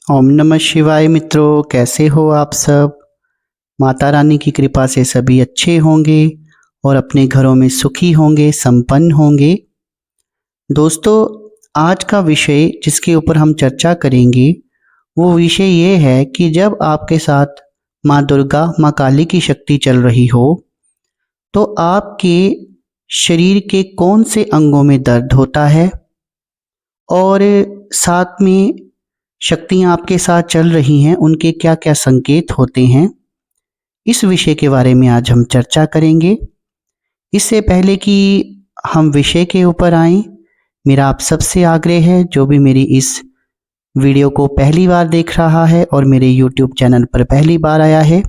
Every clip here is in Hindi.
ओम नमः शिवाय मित्रों, कैसे हो आप सब। माता रानी की कृपा से सभी अच्छे होंगे और अपने घरों में सुखी होंगे, संपन्न होंगे। दोस्तों, आज का विषय जिसके ऊपर हम चर्चा करेंगे वो विषय ये है कि जब आपके साथ माँ दुर्गा, माँ काली की शक्ति चल रही हो तो आपके शरीर के कौन से अंगों में दर्द होता है और साथ में शक्तियाँ आपके साथ चल रही हैं, उनके क्या क्या संकेत होते हैं। इस विषय के बारे में आज हम चर्चा करेंगे। इससे पहले कि हम विषय के ऊपर आएं, मेरा आप सबसे आग्रह है, जो भी मेरी इस वीडियो को पहली बार देख रहा है और मेरे YouTube चैनल पर पहली बार आया है,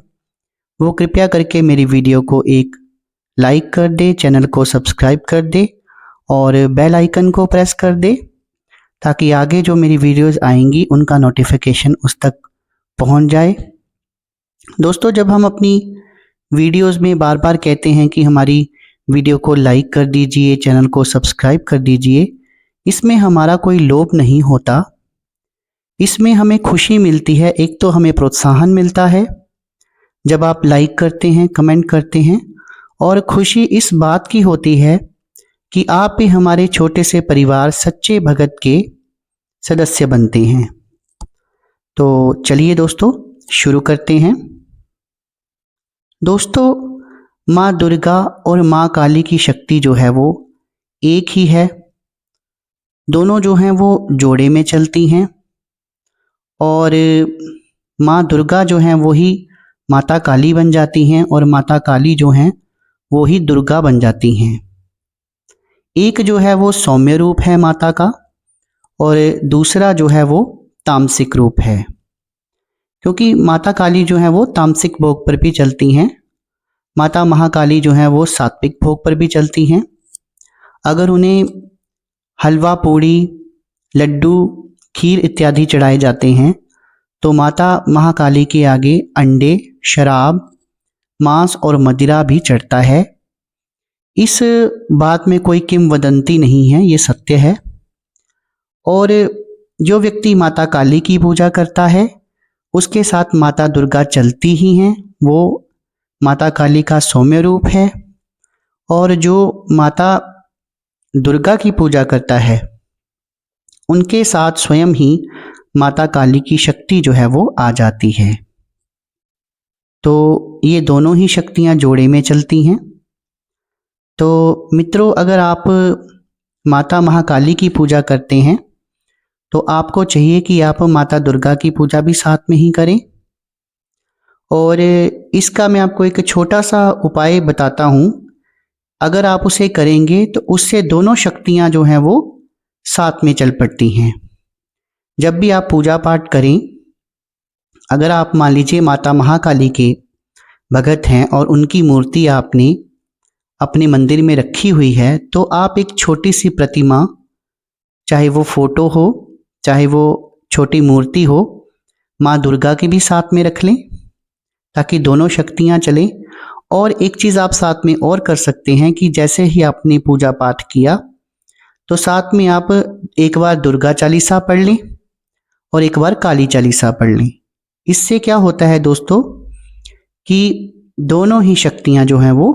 वो कृपया करके मेरी वीडियो को एक लाइक कर दे, चैनल को सब्सक्राइब कर दे और बेल आइकन को प्रेस कर दे, ताकि आगे जो मेरी वीडियोस आएंगी उनका नोटिफिकेशन उस तक पहुंच जाए। दोस्तों, जब हम अपनी वीडियोस में बार बार कहते हैं कि हमारी वीडियो को लाइक कर दीजिए, चैनल को सब्सक्राइब कर दीजिए, इसमें हमारा कोई लोभ नहीं होता। इसमें हमें खुशी मिलती है। एक तो हमें प्रोत्साहन मिलता है जब आप लाइक करते हैं, कमेंट करते हैं, और खुशी इस बात की होती है कि आप भी हमारे छोटे से परिवार सच्चे भगत के सदस्य बनते हैं। तो चलिए दोस्तों, शुरू करते हैं। दोस्तों, माँ दुर्गा और माँ काली की शक्ति जो है वो एक ही है। दोनों जो हैं वो जोड़े में चलती हैं और माँ दुर्गा जो हैं वो ही माता काली बन जाती हैं और माता काली जो हैं वो ही दुर्गा बन जाती हैं। एक जो है वो सौम्य रूप है माता का और दूसरा जो है वो तामसिक रूप है, क्योंकि माता काली जो है वो तामसिक भोग पर भी चलती हैं। माता महाकाली जो है वो सात्विक भोग पर भी चलती हैं। अगर उन्हें हलवा, पूड़ी, लड्डू, खीर इत्यादि चढ़ाए जाते हैं तो माता महाकाली के आगे अंडे, शराब, मांस और मदिरा भी चढ़ता है। इस बात में कोई किंवदंती नहीं है, ये सत्य है। और जो व्यक्ति माता काली की पूजा करता है उसके साथ माता दुर्गा चलती ही हैं। वो माता काली का सौम्य रूप है। और जो माता दुर्गा की पूजा करता है उनके साथ स्वयं ही माता काली की शक्ति जो है वो आ जाती है। तो ये दोनों ही शक्तियाँ जोड़े में चलती हैं। तो मित्रों, अगर आप माता महाकाली की पूजा करते हैं तो आपको चाहिए कि आप माता दुर्गा की पूजा भी साथ में ही करें। और इसका मैं आपको एक छोटा सा उपाय बताता हूँ। अगर आप उसे करेंगे तो उससे दोनों शक्तियाँ जो हैं वो साथ में चल पड़ती हैं। जब भी आप पूजा पाठ करें, अगर आप मान लीजिए माता महाकाली के भगत हैं और उनकी मूर्ति आपने अपने मंदिर में रखी हुई है, तो आप एक छोटी सी प्रतिमा, चाहे वो फोटो हो, चाहे वो छोटी मूर्ति हो, माँ दुर्गा की भी साथ में रख लें ताकि दोनों शक्तियाँ चलें। और एक चीज़ आप साथ में और कर सकते हैं कि जैसे ही आपने पूजा पाठ किया तो साथ में आप एक बार दुर्गा चालीसा पढ़ लें और एक बार काली चालीसा पढ़ लें। इससे क्या होता है दोस्तों कि दोनों ही शक्तियाँ जो हैं वो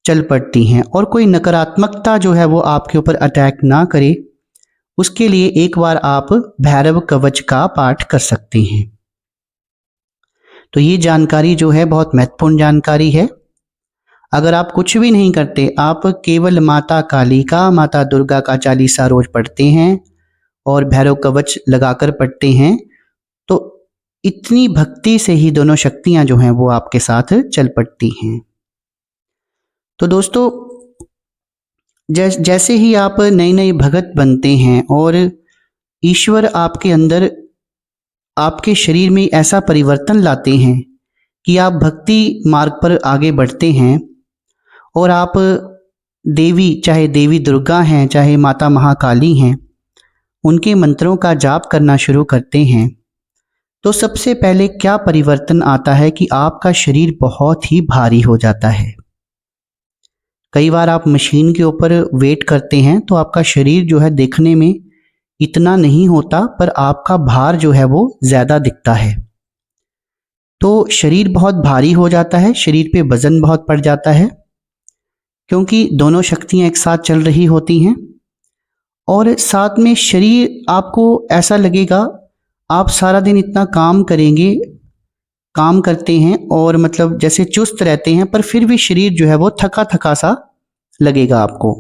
चल पड़ती हैं और कोई नकारात्मकता जो है वो आपके ऊपर अटैक ना करे। उसके लिए एक बार आप भैरव कवच का पाठ कर सकते हैं। तो ये जानकारी जो है बहुत महत्वपूर्ण जानकारी है। अगर आप कुछ भी नहीं करते, आप केवल माता काली का, माता दुर्गा का चालीसा रोज पढ़ते हैं और भैरव कवच लगाकर पढ़ते हैं, तो इतनी भक्ति से ही दोनों शक्तियां जो हैं वो आपके साथ चल पड़ती हैं। तो दोस्तों, जैसे ही आप नए नए भगत बनते हैं और ईश्वर आपके अंदर, आपके शरीर में ऐसा परिवर्तन लाते हैं कि आप भक्ति मार्ग पर आगे बढ़ते हैं और आप देवी, चाहे देवी दुर्गा हैं, चाहे माता महाकाली हैं, उनके मंत्रों का जाप करना शुरू करते हैं, तो सबसे पहले क्या परिवर्तन आता है कि आपका शरीर बहुत ही भारी हो जाता है। कई बार आप मशीन के ऊपर वेट करते हैं तो आपका शरीर जो है देखने में इतना नहीं होता, पर आपका भार जो है वो ज़्यादा दिखता है। तो शरीर बहुत भारी हो जाता है, शरीर पे वज़न बहुत पड़ जाता है, क्योंकि दोनों शक्तियाँ एक साथ चल रही होती हैं। और साथ में शरीर आपको ऐसा लगेगा, आप सारा दिन इतना काम करेंगे, काम करते हैं और मतलब जैसे चुस्त रहते हैं, पर फिर भी शरीर जो है वो थका थका सा लगेगा आपको।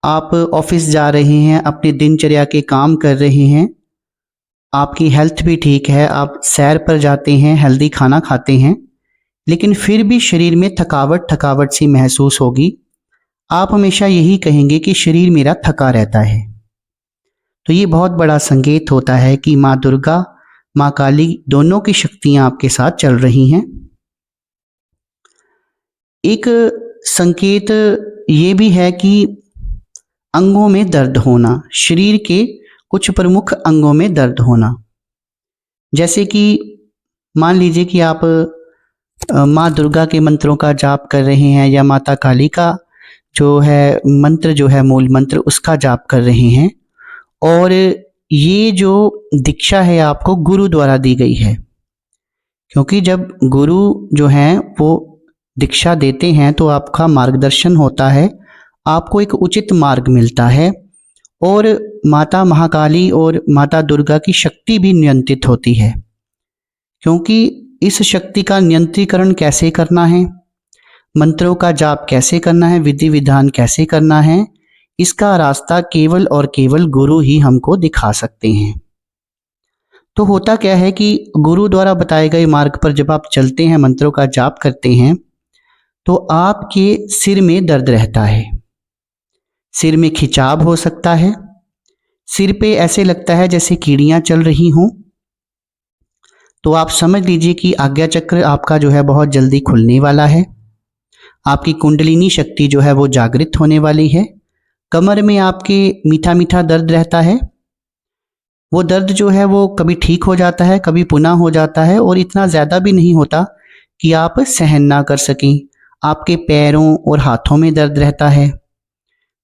आप ऑफिस जा रहे हैं, अपनी दिनचर्या के काम कर रहे हैं, आपकी हेल्थ भी ठीक है, आप सैर पर जाते हैं, हेल्दी खाना खाते हैं, लेकिन फिर भी शरीर में थकावट थकावट सी महसूस होगी। आप हमेशा यही कहेंगे कि शरीर मेरा थका रहता है। तो ये बहुत बड़ा संकेत होता है कि माँ दुर्गा, माँ काली दोनों की शक्तियाँ आपके साथ चल रही हैं। एक संकेत ये भी है कि अंगों में दर्द होना, शरीर के कुछ प्रमुख अंगों में दर्द होना। जैसे कि मान लीजिए कि आप माँ दुर्गा के मंत्रों का जाप कर रहे हैं, या माता काली का जो है मंत्र, जो है मूल मंत्र, उसका जाप कर रहे हैं, और ये जो दीक्षा है आपको गुरु द्वारा दी गई है। क्योंकि जब गुरु जो हैं वो दीक्षा देते हैं तो आपका मार्गदर्शन होता है, आपको एक उचित मार्ग मिलता है, और माता महाकाली और माता दुर्गा की शक्ति भी नियंत्रित होती है। क्योंकि इस शक्ति का नियंत्रीकरण कैसे करना है, मंत्रों का जाप कैसे करना है, विधि विधान कैसे करना है, इसका रास्ता केवल और केवल गुरु ही हमको दिखा सकते हैं। तो होता क्या है कि गुरु द्वारा बताए गए मार्ग पर जब आप चलते हैं, मंत्रों का जाप करते हैं, तो आपके सिर में दर्द रहता है, सिर में खिंचाव हो सकता है, सिर पे ऐसे लगता है जैसे कीड़ियां चल रही हों। तो आप समझ लीजिए कि आज्ञा चक्र आपका जो है बहुत जल्दी खुलने वाला है, आपकी कुंडलिनी शक्ति जो है वो जागृत होने वाली है। कमर में आपके मीठा मीठा दर्द रहता है, वो दर्द जो है वो कभी ठीक हो जाता है, कभी पुनः हो जाता है, और इतना ज़्यादा भी नहीं होता कि आप सहन ना कर सकें। आपके पैरों और हाथों में दर्द रहता है।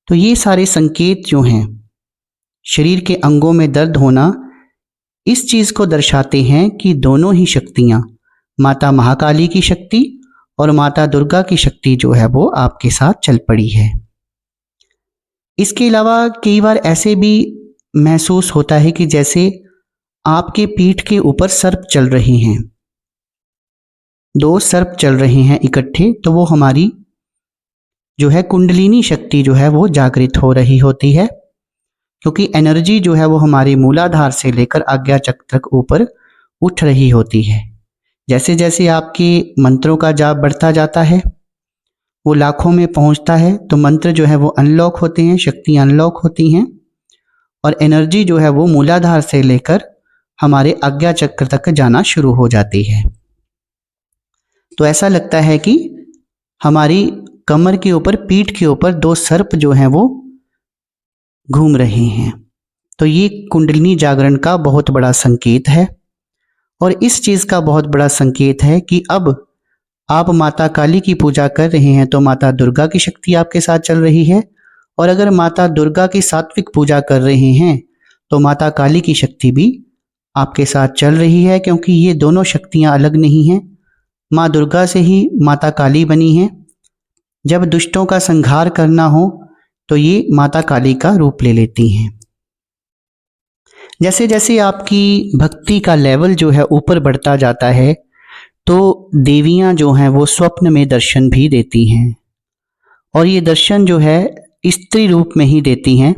तो ये सारे संकेत जो हैं, शरीर के अंगों में दर्द होना, इस चीज़ को दर्शाते हैं कि दोनों ही शक्तियाँ, माता महाकाली की शक्ति और माता दुर्गा की शक्ति जो है वो आपके साथ चल पड़ी है। इसके अलावा कई बार ऐसे भी महसूस होता है कि जैसे आपके पीठ के ऊपर सर्प चल रहे हैं, दो सर्प चल रहे हैं इकट्ठे, तो वो हमारी जो है कुंडलिनी शक्ति जो है वो जागृत हो रही होती है। क्योंकि एनर्जी जो है वो हमारे मूलाधार से लेकर आज्ञा चक्र तक ऊपर उठ रही होती है। जैसे जैसे आपके मंत्रों का जाप बढ़ता जाता है, वो लाखों में पहुंचता है, तो मंत्र जो है वो अनलॉक होते हैं, शक्तियाँ अनलॉक होती हैं, और एनर्जी जो है वो मूलाधार से लेकर हमारे आज्ञा चक्र तक जाना शुरू हो जाती है। तो ऐसा लगता है कि हमारी कमर के ऊपर, पीठ के ऊपर दो सर्प जो हैं वो घूम रहे हैं। तो ये कुंडलिनी जागरण का बहुत बड़ा संकेत है, और इस चीज़ का बहुत बड़ा संकेत है कि अब आप माता काली की पूजा कर रहे हैं तो माता दुर्गा की शक्ति आपके साथ चल रही है, और अगर माता दुर्गा की सात्विक पूजा कर रहे हैं तो माता काली की शक्ति भी आपके साथ चल रही है। क्योंकि ये दोनों शक्तियाँ अलग नहीं हैं, माँ दुर्गा से ही माता काली बनी हैं। जब दुष्टों का संहार करना हो तो ये माता काली का रूप ले लेती हैं। जैसे जैसे आपकी भक्ति का लेवल जो है ऊपर बढ़ता जाता है, तो देवियाँ जो हैं वो स्वप्न में दर्शन भी देती हैं, और ये दर्शन जो है स्त्री रूप में ही देती हैं।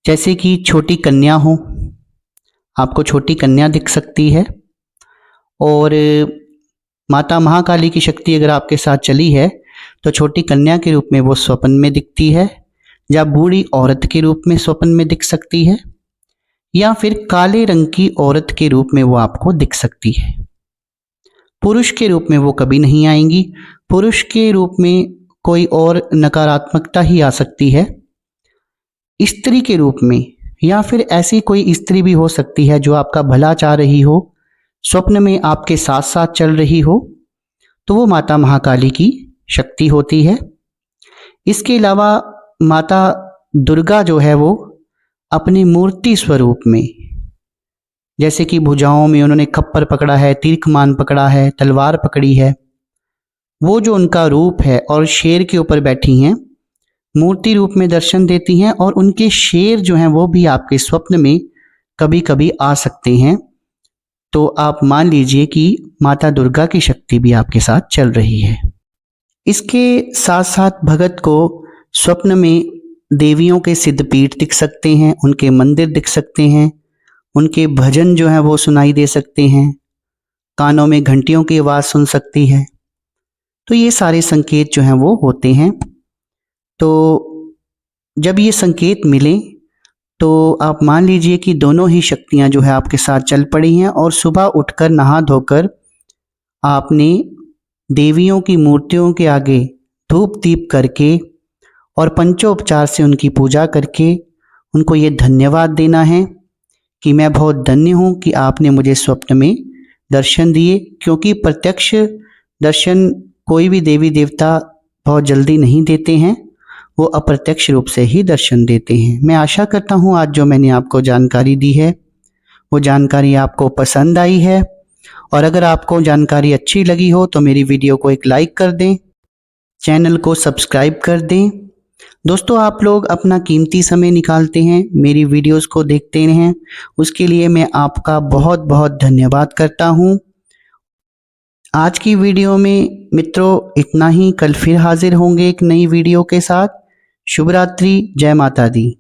जैसे कि छोटी कन्या हो, आपको छोटी कन्या दिख सकती है, और माता महाकाली की शक्ति अगर आपके साथ चली है तो छोटी कन्या के रूप में वो स्वप्न में दिखती है, या बूढ़ी औरत के रूप में स्वप्न में दिख सकती है, या फिर काले रंग की औरत के रूप में वो आपको दिख सकती है। पुरुष के रूप में वो कभी नहीं आएंगी, पुरुष के रूप में कोई और नकारात्मकता ही आ सकती है। स्त्री के रूप में, या फिर ऐसी कोई स्त्री भी हो सकती है जो आपका भला चाह रही हो, स्वप्न में आपके साथ साथ चल रही हो, तो वो माता महाकाली की शक्ति होती है। इसके अलावा माता दुर्गा जो है वो अपनी मूर्ति स्वरूप में, जैसे कि भुजाओं में उन्होंने खप्पर पकड़ा है, तीरकमान पकड़ा है, तलवार पकड़ी है, वो जो उनका रूप है और शेर के ऊपर बैठी हैं, मूर्ति रूप में दर्शन देती हैं। और उनके शेर जो हैं वो भी आपके स्वप्न में कभी कभी आ सकते हैं। तो आप मान लीजिए कि माता दुर्गा की शक्ति भी आपके साथ चल रही है। इसके साथ साथ भगत को स्वप्न में देवियों के सिद्धपीठ दिख सकते हैं, उनके मंदिर दिख सकते हैं, उनके भजन जो हैं वो सुनाई दे सकते हैं, कानों में घंटियों की आवाज़ सुन सकती है। तो ये सारे संकेत जो हैं वो होते हैं। तो जब ये संकेत मिले तो आप मान लीजिए कि दोनों ही शक्तियां जो है आपके साथ चल पड़ी हैं और सुबह उठकर नहा धोकर आपने देवियों की मूर्तियों के आगे धूप दीप करके और पंचोपचार से उनकी पूजा करके उनको ये धन्यवाद देना है कि मैं बहुत धन्य हूँ कि आपने मुझे स्वप्न में दर्शन दिए, क्योंकि प्रत्यक्ष दर्शन कोई भी देवी देवता बहुत जल्दी नहीं देते हैं, वो अप्रत्यक्ष रूप से ही दर्शन देते हैं। मैं आशा करता हूँ आज जो मैंने आपको जानकारी दी है वो जानकारी आपको पसंद आई है, और अगर आपको जानकारी अच्छी लगी हो तो मेरी वीडियो को एक लाइक कर दें, चैनल को सब्सक्राइब कर दें। दोस्तों, आप लोग अपना कीमती समय निकालते हैं मेरी वीडियोस को देखते हैं, उसके लिए मैं आपका बहुत बहुत धन्यवाद करता हूं। आज की वीडियो में मित्रों इतना ही। कल फिर हाजिर होंगे एक नई वीडियो के साथ। शुभ रात्रि, जय माता दी।